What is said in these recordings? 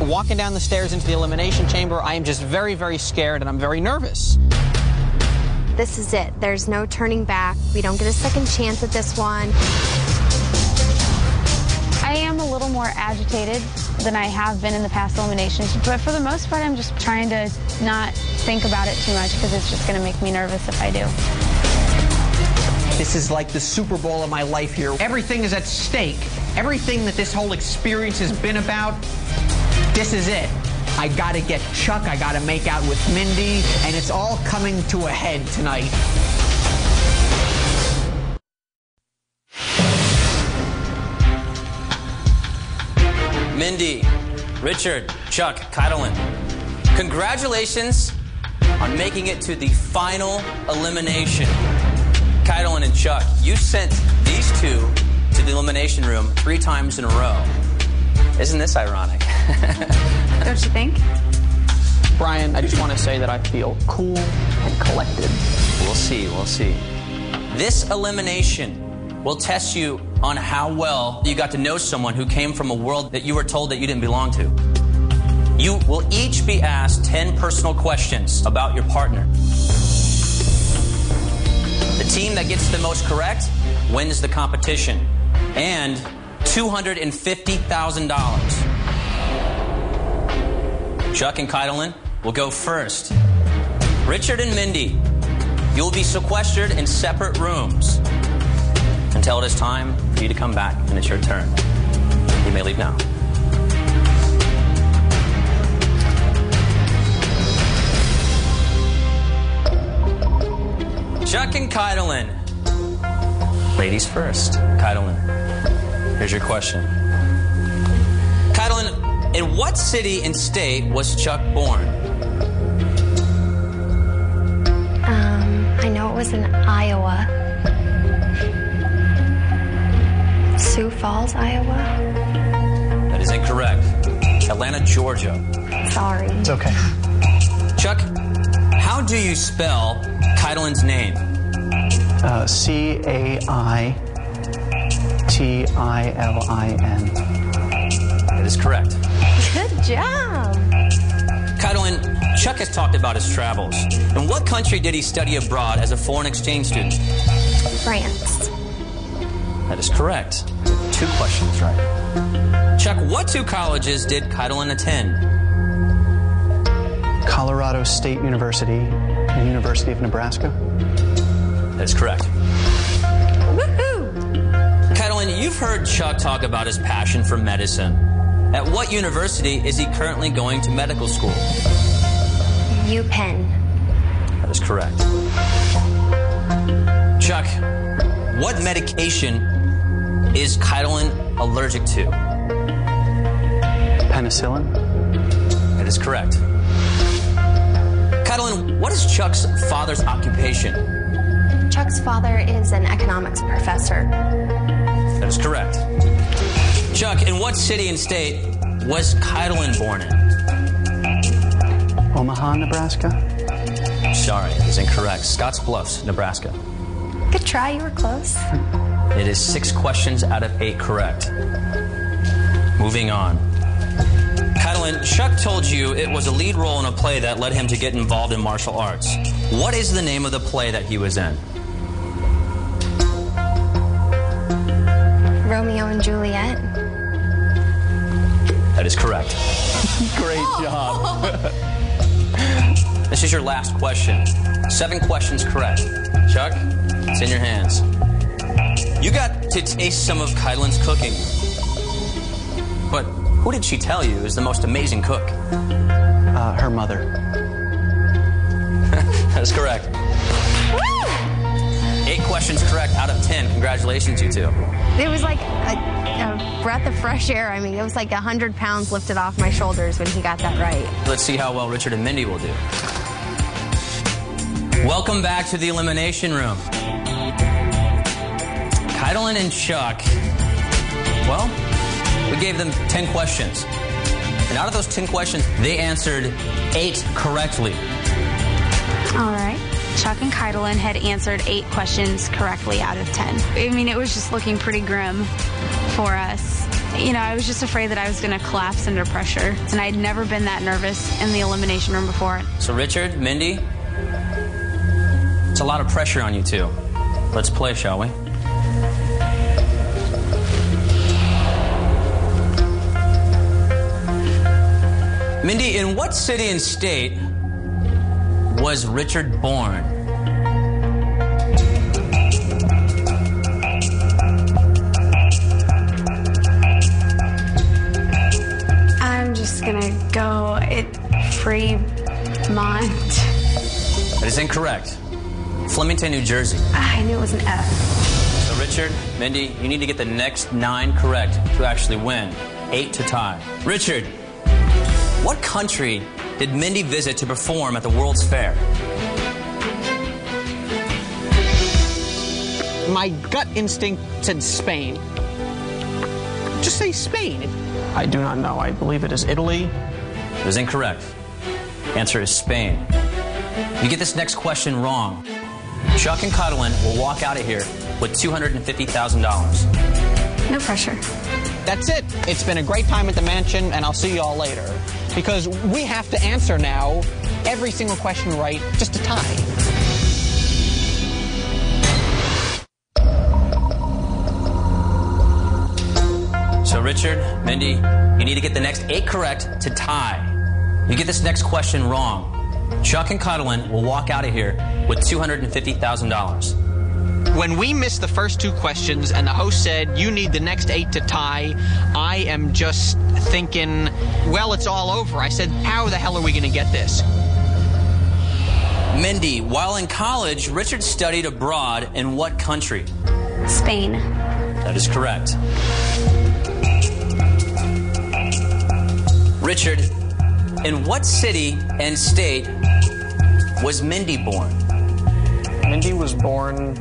walking down the stairs into the elimination chamber, I am just very, very scared, and I'm very nervous. This is it. There's no turning back. We don't get a second chance at this one. I am a little more agitated than I have been in the past eliminations, but for the most part, I'm just trying to not think about it too much because it's just going to make me nervous if I do. This is like the Super Bowl of my life here. Everything is at stake. Everything that this whole experience has been about, this is it. I gotta get Chuck, I gotta make out with Mindy, and it's all coming to a head tonight. Mindy, Richard, Chuck, Kydelyn, congratulations on making it to the final elimination. Kydelyn and Chuck, you sent these two to the elimination room 3 times in a row. Isn't this ironic? Don't you think? Brian, I just want to say that I feel cool and collected. We'll see, we'll see. This elimination will test you on how well you got to know someone who came from a world that you were told that you didn't belong to. You will each be asked 10 personal questions about your partner. The team that gets the most correct wins the competition and $250,000. Chuck and Kydelyn will go first. Richard and Mindy, you will be sequestered in separate rooms until it is time for you to come back and it's your turn. You may leave now. Chuck and Kydelyn. Ladies first. Kydelyn, here's your question. Kydelyn, in what city and state was Chuck born? I know it was in Iowa. Sioux Falls, Iowa? That is incorrect. Atlanta, Georgia. Sorry. It's okay. Chuck, how do you spell Kydelyn's name? C-A-I-T-I-L-I-N. That is correct. Good job. Kydelyn, Chuck has talked about his travels. In what country did he study abroad as a foreign exchange student? France. That is correct. 2 questions right. Chuck, what 2 colleges did Kydelyn attend? Colorado State University and University of Nebraska. That is correct. Woohoo! Kydelyn, you've heard Chuck talk about his passion for medicine. At what university is he currently going to medical school? UPenn. That is correct. Chuck, what medication is Kydelyn allergic to? Penicillin. That is correct. Kydelyn, what is Chuck's father's occupation? Chuck's father is an economics professor. That is correct. Chuck, in what city and state was Kydelyn born in? Omaha, Nebraska. Sorry, that is incorrect. Scottsbluffs, Nebraska. Good try, you were close. It is 6 questions out of 8 correct. Moving on. Kydelyn, Chuck told you it was a lead role in a play that led him to get involved in martial arts. What is the name of the play that he was in? Romeo and Juliet. That is correct. Great job. This is your last question. 7 questions correct. Chuck, it's in your hands. You got to taste some of Kydelyn's cooking. But who did she tell you is the most amazing cook? Her mother. That is correct. 8 questions correct out of 10. Congratulations, you two. It was like a breath of fresh air. I mean, it was like 100 pounds lifted off my shoulders when he got that right. Let's see how well Richard and Mindy will do. Welcome back to the elimination room. Kydelyn and Chuck, well, we gave them 10 questions. And out of those 10 questions, they answered 8 correctly. All right. Chuck and Kydelyn had answered 8 questions correctly out of 10. I mean, it was just looking pretty grim for us. You know, I was just afraid that I was going to collapse under pressure, and I'd never been that nervous in the elimination room before. So Richard, Mindy, it's a lot of pressure on you two. Let's play, shall we? Mindy, in what city and state was Richard born? I'm just gonna go Fremont. That is incorrect. Flemington, New Jersey. I knew it was an F. So Richard, Mindy, you need to get the next 9 correct to actually win. 8 to tie. Richard, what country did Mindy visit to perform at the World's Fair? My gut instinct said Spain. Just say Spain. I do not know. I believe it is Italy. It was incorrect. Answer is Spain. You get this next question wrong, Chuck and Cuddlin will walk out of here with $250,000. No pressure. That's it. It's been a great time at the mansion, and I'll see you all later. Because we have to answer now every single question right just to tie. So Richard, Mindy, you need to get the next 8 correct to tie. You get this next question wrong, Chuck and Cuddlin will walk out of here with $250,000. When we missed the first 2 questions and the host said, you need the next 8 to tie, I am just thinking, well, it's all over. I said, how the hell are we going to get this? Mindy, while in college, Richard studied abroad in what country? Spain. That is correct. Richard, in what city and state was Mindy born? Mindy was born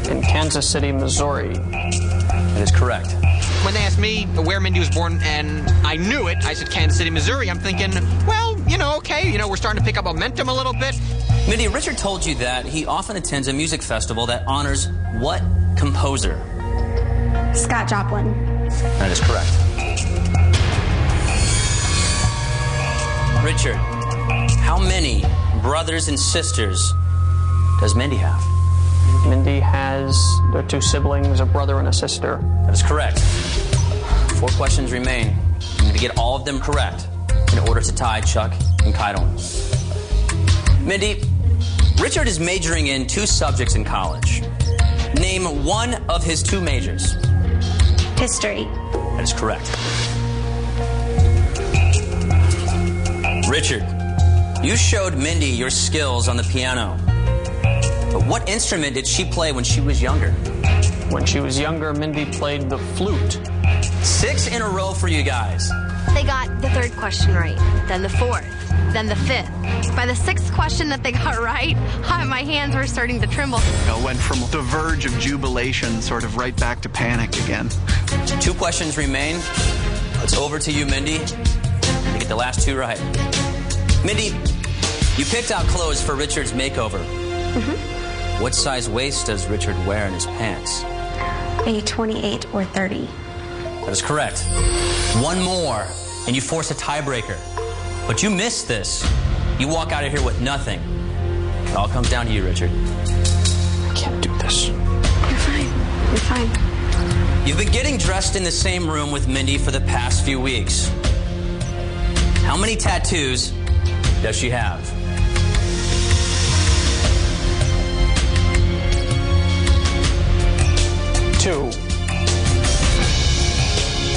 in Kansas City, Missouri. That is correct. When they asked me where Mindy was born and I knew it, I said Kansas City, Missouri. I'm thinking, well, okay, we're starting to pick up momentum a little bit. Mindy, Richard told you that he often attends a music festival that honors what composer? Scott Joplin. That is correct. Richard, how many brothers and sisters does Mindy have? Mindy has their 2 siblings, a brother and a sister. That is correct. 4 questions remain. You need to get all of them correct in order to tie Chuck and Keidel. Mindy, Richard is majoring in 2 subjects in college. Name one of his 2 majors. History. That is correct. Richard, you showed Mindy your skills on the piano. But what instrument did she play when she was younger? When she was younger, Mindy played the flute. 6 in a row for you guys. They got the 3rd question right, then the 4th, then the 5th. By the 6th question that they got right, my hands were starting to tremble. Went from the verge of jubilation sort of right back to panic again. 2 questions remain. It's over to you, Mindy. You get the last 2 right. Mindy, you picked out clothes for Richard's makeover. Mm-hmm. What size waist does Richard wear in his pants? A 28 or 30. That is correct. 1 more, and you force a tiebreaker. But you missed this. You walk out of here with nothing. It all comes down to you, Richard. I can't do this. You're fine. You're fine. You've been getting dressed in the same room with Mindy for the past few weeks. How many tattoos does she have? Two.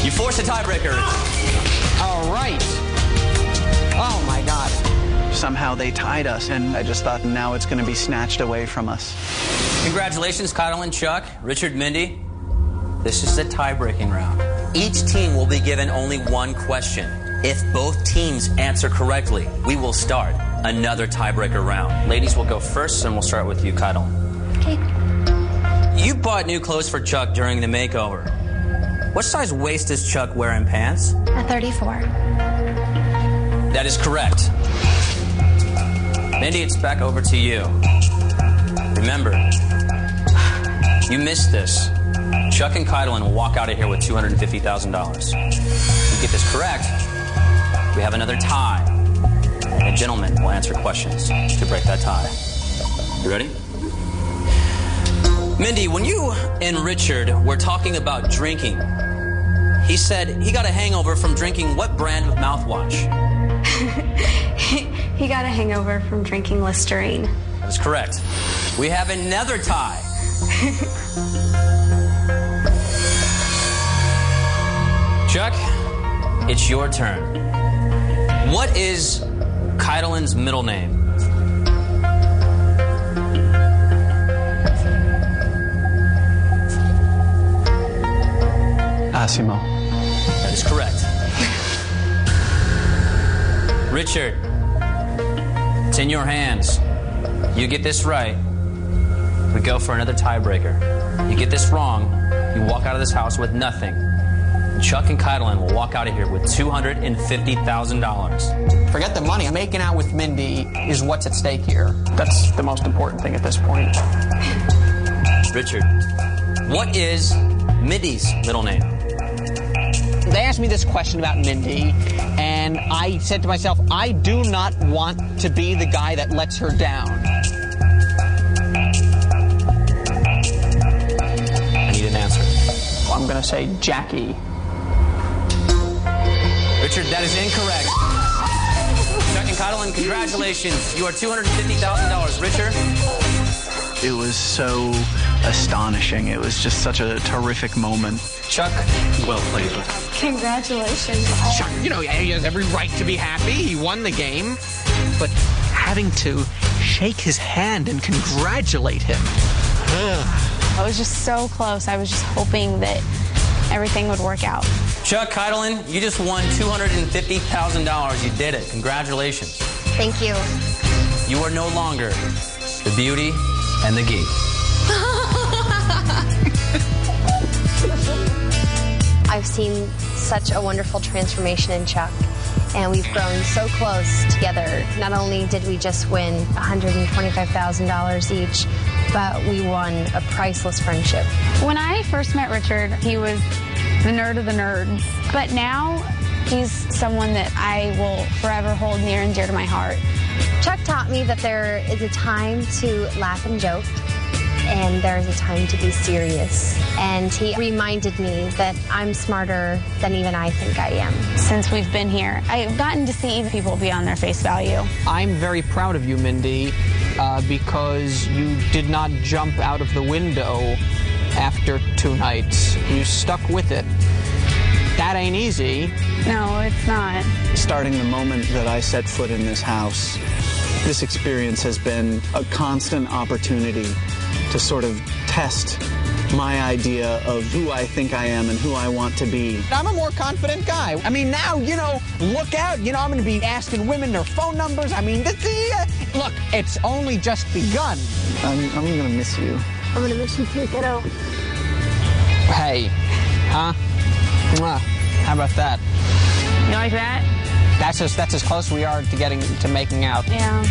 You force a tiebreaker. All right. Oh, my God. Somehow they tied us, and I just thought now it's going to be snatched away from us. Congratulations, Keidel and Chuck, Richard, Mindy. This is the tie-breaking round. Each team will be given only 1 question. If both teams answer correctly, we will start another tiebreaker round. Ladies will go first, and we'll start with you, Keidel. Okay. You bought new clothes for Chuck during the makeover. What size waist does Chuck wear in pants? A 34. That is correct. Mindy, it's back over to you. Remember, you missed this. Chuck and Keidelin will walk out of here with $250,000. If you get this correct, we have another tie. And a gentleman will answer questions to break that tie. You ready? Mindy, when you and Richard were talking about drinking, he said he got a hangover from drinking what brand of mouthwash? He got a hangover from drinking Listerine. That is correct. We have another tie. Chuck, it's your turn. What is Keidelin's middle name? Asimo. That is correct. Richard, it's in your hands. You get this right, we go for another tiebreaker. You get this wrong, you walk out of this house with nothing. Chuck and Keidelin will walk out of here with $250,000. Forget the money. Making out with Mindy is what's at stake here. That's the most important thing at this point. Richard, what is Mindy's middle name? They asked me this question about Mindy, and I said to myself, I do not want to be the guy that lets her down. I need an answer. Well, I'm going to say Jackie. Richard, that is incorrect. Chuck and Keidelin, congratulations. You are $250,000. Richard? It was so astonishing. It was just such a terrific moment. Chuck? Well played. Congratulations. Chuck, you know, he has every right to be happy. He won the game. But having to shake his hand and congratulate him. I was just so close. I was just hoping that everything would work out. Chuck, Keidelin, you just won $250,000. You did it. Congratulations. Thank you. You are no longer the beauty and the geek. I've seen such a wonderful transformation in Chuck, and we've grown so close together. Not only did we just win $125,000 each, but we won a priceless friendship. When I first met Richard, he was the nerd of the nerds. But now, he's someone that I will forever hold near and dear to my heart. Chuck taught me that there is a time to laugh and joke, and there is a time to be serious. And he reminded me that I'm smarter than even I think I am. Since we've been here, I've gotten to see people beyond their face value. I'm very proud of you, Mindy, because you did not jump out of the window after 2 nights. You stuck with it. That ain't easy. No, it's not. Starting the moment that I set foot in this house, this experience has been a constant opportunity to sort of test my idea of who I think I am and who I want to be. I'm a more confident guy. I mean, now, you know, look out. You know, I'm going to be asking women their phone numbers. I mean, look, it's only just begun. I'm going to miss you. I'm gonna miss you too, kiddo. Hey, huh? Mwah. How about that? You like that? That's as close we are to getting to making out. Yeah.